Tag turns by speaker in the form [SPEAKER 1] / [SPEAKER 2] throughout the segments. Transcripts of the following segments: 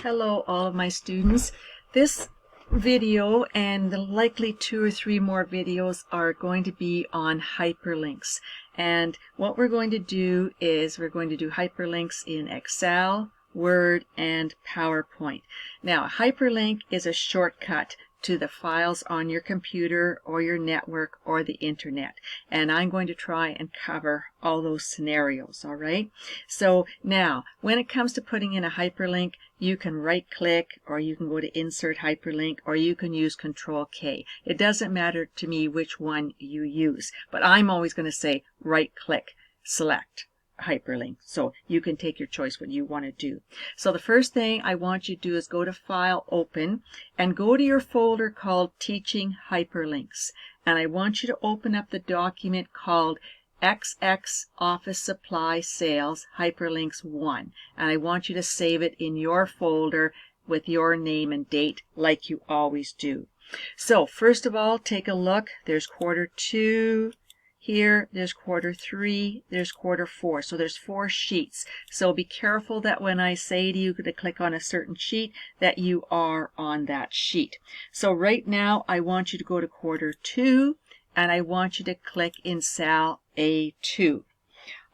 [SPEAKER 1] Hello all of my students. This video and the likely 2 or 3 more videos are going to be on hyperlinks. And what we're going to do is we're going to do hyperlinks in Excel, Word, and PowerPoint. Now, a hyperlink is a shortcut to the files on your computer or your network or the internet. And I'm going to try and cover all those scenarios, all right? So now, when it comes to putting in a hyperlink, you can right click, or you can go to insert hyperlink, or you can use Control K. It doesn't matter to me which one you use, but I'm always going to say right click, select hyperlink. So you can take your choice what you want to do. So the first thing I want you to do is go to File, Open, and go to your folder called Teaching Hyperlinks. And I want you to open up the document called XX Office Supply Sales Hyperlinks 1. And I want you to save it in your folder with your name and date like you always do. So first of all, take a look. There's quarter 2. Here, there's quarter 3, there's quarter 4. So there's 4 sheets. So be careful that when I say to you to click on a certain sheet, that you are on that sheet. So right now, I want you to go to quarter 2, and I want you to click in cell A2.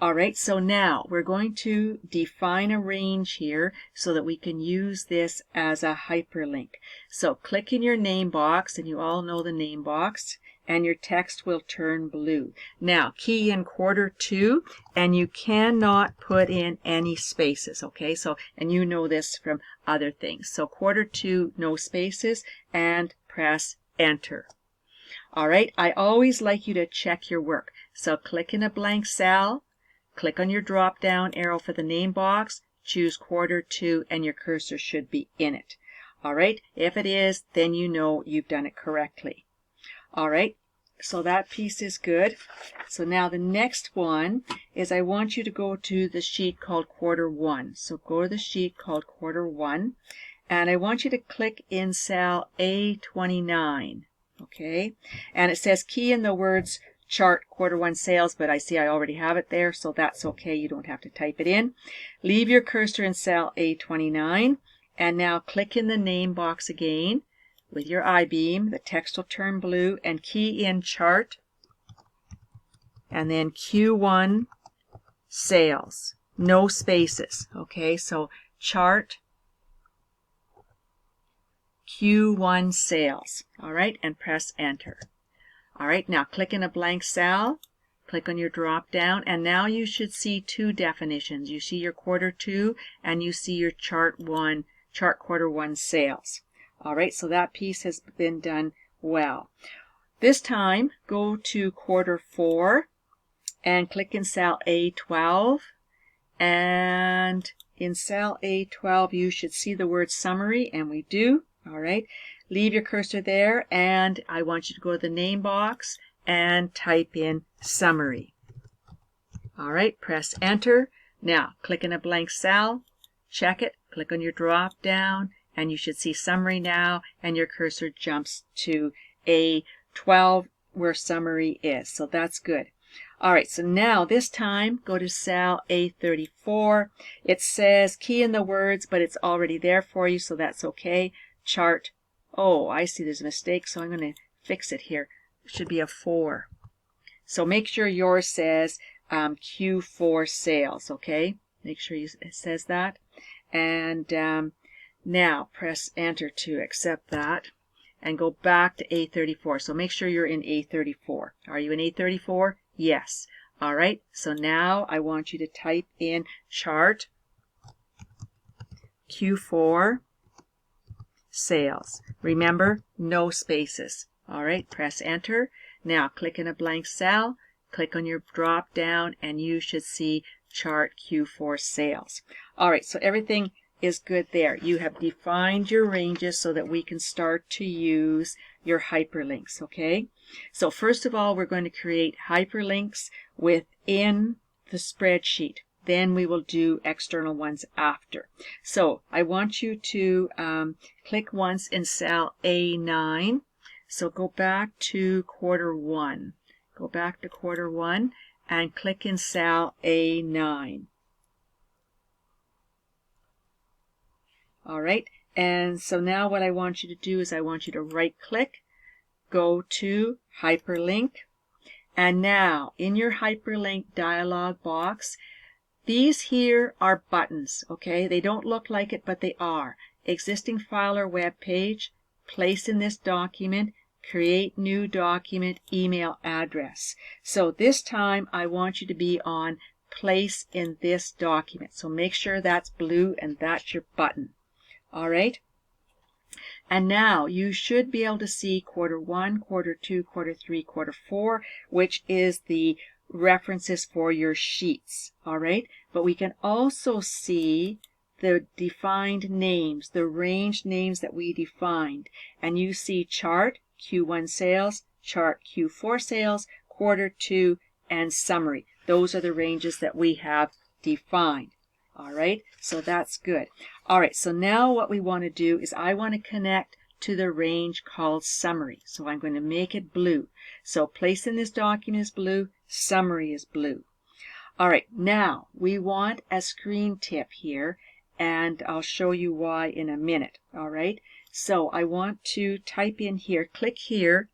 [SPEAKER 1] All right, so now we're going to define a range here so that we can use this as a hyperlink. So click in your name box, and you all know the name box, and your text will turn blue. Now, key in quarter 2, and you cannot put in any spaces, okay? So, and you know this from other things. So quarter 2, no spaces, and press enter. All right, I always like you to check your work. So click in a blank cell, click on your drop down arrow for the name box, choose quarter 2, and your cursor should be in it. All right, if it is, then you know you've done it correctly. All right, so that piece is good. So now the next one is I want you to go to the sheet called quarter 1. So go to the sheet called quarter 1, and I want you to click in cell A29. Okay, and it says key in the words chart quarter 1 sales, but I see I already have it there, so that's okay. You don't have to type it in. Leave your cursor in cell A29, and now click in the name box again. With your I-beam, the text will turn blue, and key in chart, and then Q1 sales, no spaces. Okay, so chart Q1 sales. All right, and press enter. All right, now click in a blank cell, click on your drop down, and now you should see 2 definitions. You see your quarter 2, and you see your chart quarter 1 sales. All right, so that piece has been done well. This time, go to quarter 4 and click in cell A12. And in cell A12, you should see the word summary, and we do. All right, leave your cursor there, and I want you to go to the name box and type in summary. All right, press enter. Now, click in a blank cell, check it, click on your drop down, and you should see summary now, and your cursor jumps to A12 where summary is. So that's good. All right, so now this time go to cell A34. It says key in the words, but it's already there for you, so that's okay. Chart. Oh, I see there's a mistake, so I'm going to fix it here. It should be a 4. So make sure yours says Q4 sales, okay? Make sure it says that. And now press enter to accept that and go back to A34. So make sure you're in A34. Are you in A34? Yes. All right. So now I want you to type in chart Q4 sales. Remember, no spaces. All right. Press enter. Now click in a blank cell, click on your drop down, and you should see chart Q4 sales. All right. So everything is good there. You have defined your ranges so that we can start to use your hyperlinks, okay? So first of all, we're going to create hyperlinks within the spreadsheet. Then we will do external ones after. So I want you to click once in cell A9. So go back to quarter 1. Go back to quarter 1 and click in cell A9. All right, and so now what I want you to do is I want you to right click, go to Hyperlink, and now in your Hyperlink dialog box, these here are buttons, okay? They don't look like it, but they are. Existing file or web page, place in this document, create new document, email address. So this time I want you to be on place in this document. So make sure that's blue and that's your button. All right. And now you should be able to see quarter 1, quarter 2, quarter 3, quarter 4, which is the references for your sheets. All right. But we can also see the defined names, the range names that we defined. And you see chart, Q1 sales, chart Q4 sales, quarter 2, and summary. Those are the ranges that we have defined. All right, so that's good. All right, so now what we want to do is I want to connect to the range called summary. So I'm going to make it blue. So place in this document is blue, summary is blue. All right, now we want a screen tip here, and I'll show you why in a minute. All right, so I want to type in here, click here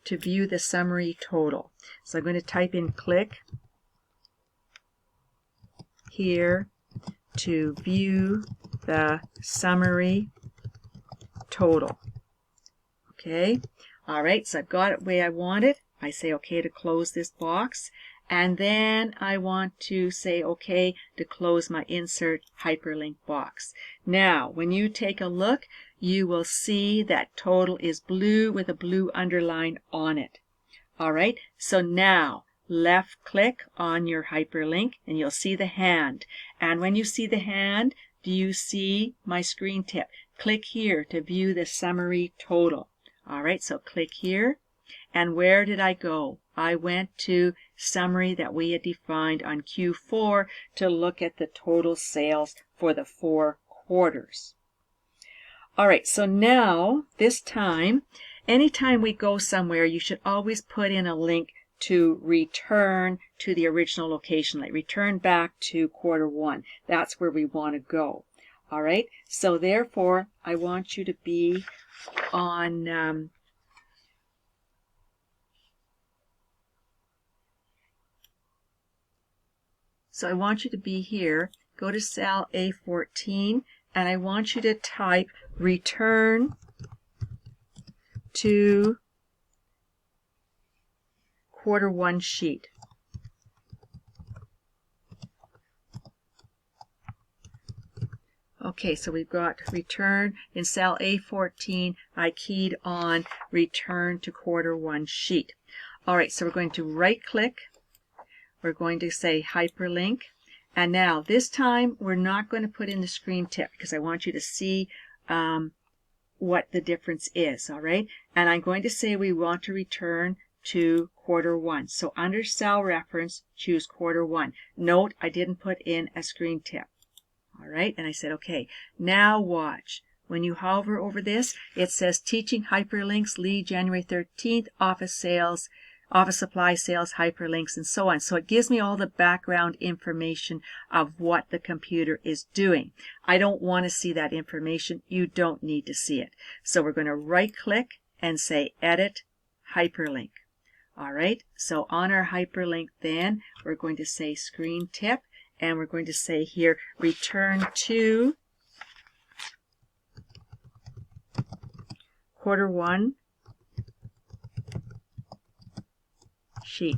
[SPEAKER 1] to view the summary total. So I'm going to type in click here to view the summary total. Okay, all right, so I've got it the way I want it. I say okay to close this box, and then I want to say okay to close my insert hyperlink box. Now when you take a look, you will see that total is blue with a blue underline on it. All right, so now left click on your hyperlink and you'll see the hand. And when you see the hand, do you see my screen tip? Click here to view the summary total. All right, so click here. And where did I go? I went to summary that we had defined on Q4 to look at the total sales for the 4 quarters. All right, so now this time, anytime we go somewhere, you should always put in a link to return to the original location, like return back to quarter 1. That's where we want to go. All right, so therefore I want you to be on so I want you to be here, go to cell A14, and I want you to type return to quarter 1 sheet. Okay, so we've got return in cell A14. I keyed on return to quarter 1 sheet. All right, so we're going to right click. We're going to say hyperlink. And now this time we're not going to put in the screen tip because I want you to see what the difference is. All right, and I'm going to say we want to return to quarter 1. So under cell reference, choose quarter 1. Note I didn't put in a screen tip. All right, and I said, okay, now watch. When you hover over this, it says Teaching Hyperlinks, Lead January 13th, Office Sales, Office Supply Sales, Hyperlinks, and so on. So it gives me all the background information of what the computer is doing. I don't want to see that information. You don't need to see it. So we're going to right-click and say Edit Hyperlink. All right, so on our hyperlink then, we're going to say Screen Tip, and we're going to say here, return to quarter 1 sheet.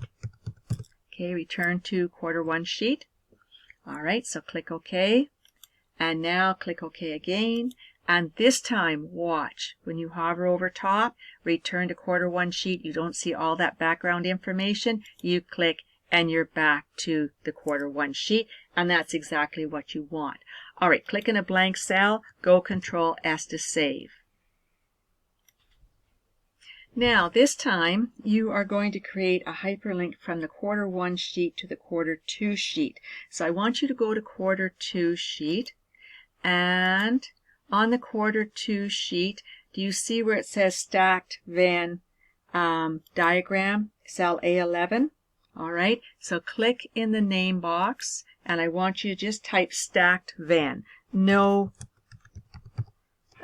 [SPEAKER 1] Okay, return to quarter 1 sheet. All right, so click OK. And now click OK again. And this time, watch. When you hover over top, return to quarter 1 sheet, you don't see all that background information. You click and you're back to the quarter 1 sheet, and that's exactly what you want. All right, click in a blank cell, go Control S to save. Now this time you are going to create a hyperlink from the quarter 1 sheet to the quarter 2 sheet. So I want you to go to quarter 2 sheet, and on the quarter 2 sheet, do you see where it says stacked Venn diagram, cell A11? All right, so click in the name box, and I want you to just type stacked Venn. No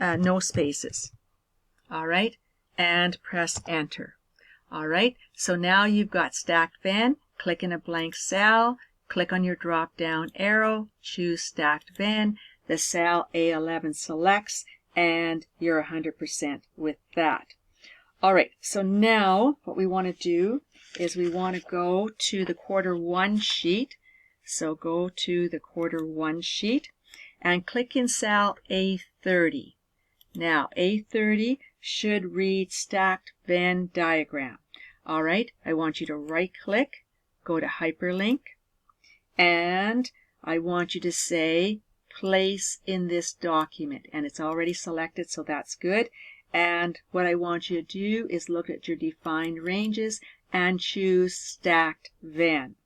[SPEAKER 1] no spaces. All right, and press enter. All right, so now you've got stacked Venn. Click in a blank cell, click on your drop down arrow, choose stacked Venn. The cell A11 selects, and you're 100% with that. All right, so now what we want to do is we want to go to the quarter one sheet. So go to the quarter one sheet and click in cell A30. Now A30 should read stacked Venn diagram. All right, I want you to right click, go to Hyperlink, and I want you to say place in this document, and it's already selected, so that's good. And what I want you to do is look at your defined ranges and choose stacked Venn.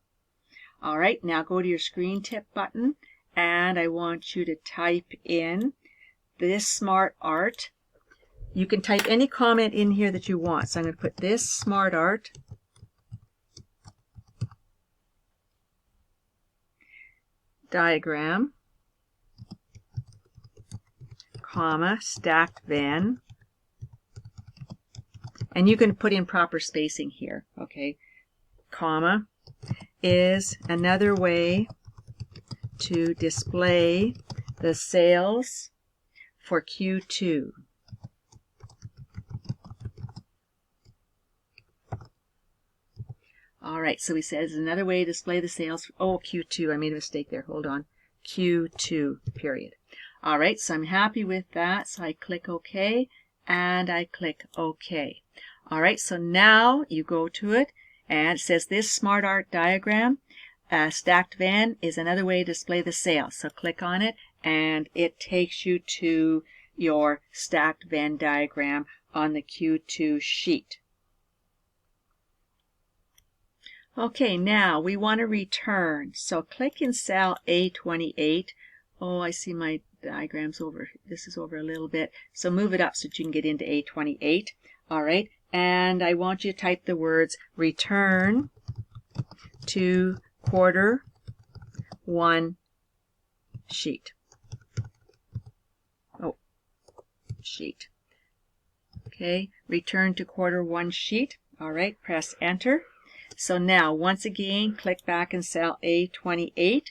[SPEAKER 1] All right, now go to your screen tip button, and I want you to type in this smart art. You can type any comment in here that you want. So I'm going to put this smart art diagram, comma, stacked Venn, and you can put in proper spacing here, okay, comma, is another way to display the sales for Q2. All right, so he says another way to display the sales. Oh, Q2, I made a mistake there. Hold on. Q2, period. All right, so I'm happy with that. So I click OK, and I click OK. All right, so now you go to it, and it says this smart art diagram, stacked Venn, is another way to display the sales. So click on it, and it takes you to your stacked Venn diagram on the Q2 sheet. Okay, now we want to return. So click in cell A28. Oh, I see my diagram's over. This is over a little bit. So move it up so that you can get into A28. All right, and I want you to type the words return to quarter one sheet. Oh, sheet. Okay, return to quarter one sheet. All right, press enter. So now, once again, click back in cell A28,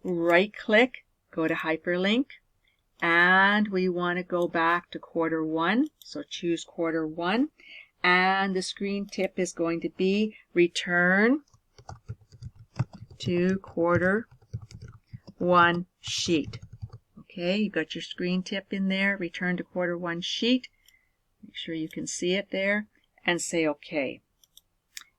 [SPEAKER 1] right click, go to Hyperlink, and we want to go back to quarter one. So choose quarter one, and the screen tip is going to be return to quarter one sheet. Okay, you got your screen tip in there, return to quarter one sheet. Make sure you can see it there, and say OK.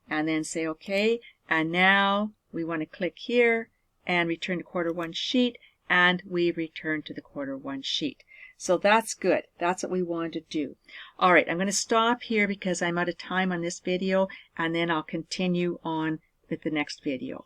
[SPEAKER 1] And then say OK, and now we want to click here and return to quarter one sheet, and we return to the quarter one sheet. So that's good. That's what we want to do. All right, I'm going to stop here because I'm out of time on this video, and then I'll continue on with the next video.